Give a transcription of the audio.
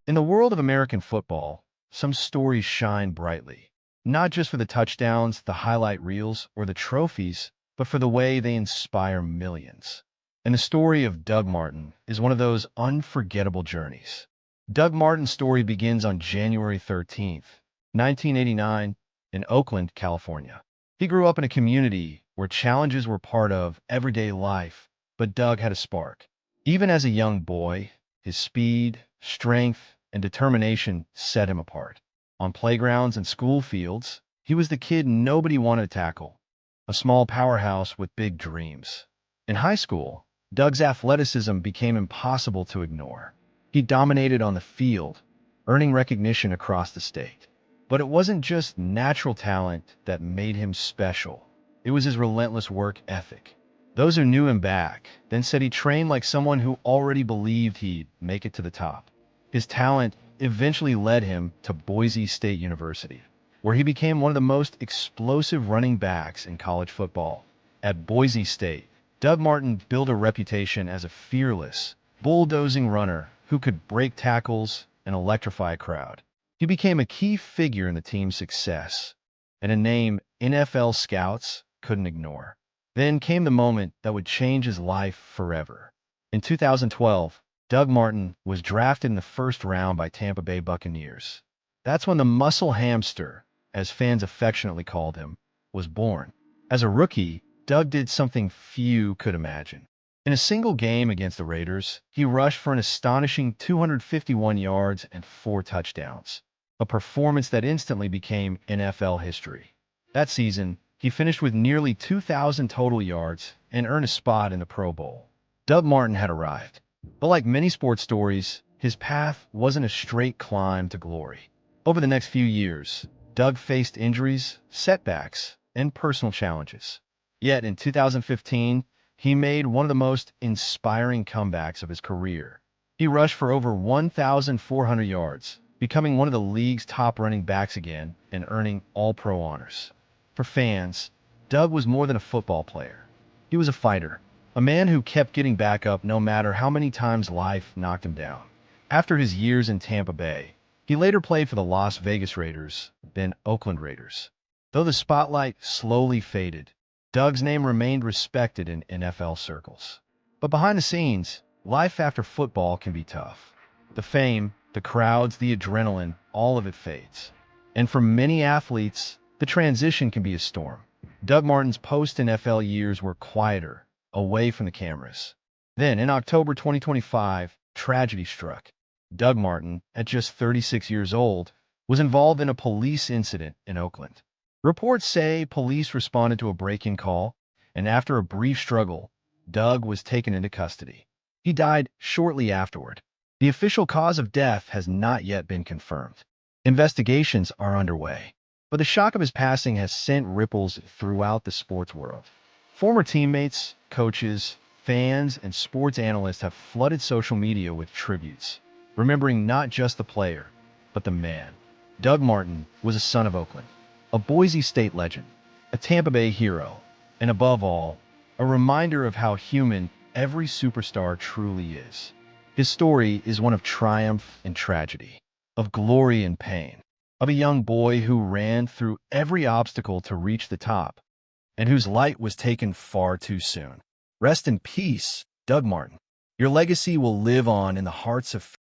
In the world of American football, some stories shine brightly, not just for the touchdowns, the highlight reels, or the trophies, but for the way they inspire millions. And the story of Doug Martin is one of those unforgettable journeys. Doug Martin's story begins on January 13th, 1989, in Oakland, California. He grew up in a community where challenges were part of everyday life, but Doug had a spark. Even as a young boy, his speed, strength, and determination set him apart. On playgrounds and school fields, he was the kid nobody wanted to tackle, a small powerhouse with big dreams. In high school, Doug's athleticism became impossible to ignore. He dominated on the field, earning recognition across the state. But it wasn't just natural talent that made him special. It was his relentless work ethic. Those who knew him back then said he trained like someone who already believed he'd make it to the top. His talent eventually led him to Boise State University, where he became one of the most explosive running backs in college football. At Boise State, Doug Martin built a reputation as a fearless, bulldozing runner who could break tackles and electrify a crowd. He became a key figure in the team's success, and a name NFL scouts couldn't ignore. Then came the moment that would change his life forever. In 2012, Doug Martin was drafted in the first round by Tampa Bay Buccaneers. That's when the muscle hamster, as fans affectionately called him, was born. As a rookie, Doug did something few could imagine. In a single game against the Raiders, he rushed for an astonishing 251 yards and 4 touchdowns, a performance that instantly became NFL history. That season, he finished with nearly 2,000 total yards and earned a spot in the Pro Bowl. Doug Martin had arrived. But like many sports stories, his path wasn't a straight climb to glory. Over the next few years, Doug faced injuries, setbacks, and personal challenges. Yet in 2015, he made one of the most inspiring comebacks of his career. He rushed for over 1,400 yards, becoming one of the league's top running backs again and earning All-Pro honors. For fans, Doug was more than a football player. He was a fighter, a man who kept getting back up no matter how many times life knocked him down. After his years in Tampa Bay, he later played for the Las Vegas Raiders, then Oakland Raiders. Though the spotlight slowly faded, Doug's name remained respected in NFL circles. But behind the scenes, life after football can be tough. The fame, the crowds, the adrenaline, all of it fades. And for many athletes, the transition can be a storm. Doug Martin's post-NFL years were quieter, away from the cameras. Then, in October 2025, tragedy struck. Doug Martin, at just 36 years old, was involved in a police incident in Oakland. Reports say police responded to a break-in call, and after a brief struggle, Doug was taken into custody. He died shortly afterward. The official cause of death has not yet been confirmed. Investigations are underway, but the shock of his passing has sent ripples throughout the sports world. Former teammates, coaches, fans, and sports analysts have flooded social media with tributes, remembering not just the player, but the man. Doug Martin was a son of Oakland, a Boise State legend, a Tampa Bay hero, and above all, a reminder of how human every superstar truly is. His story is one of triumph and tragedy, of glory and pain, of a young boy who ran through every obstacle to reach the top, and whose light was taken far too soon. Rest in peace, Doug Martin. Your legacy will live on in the hearts of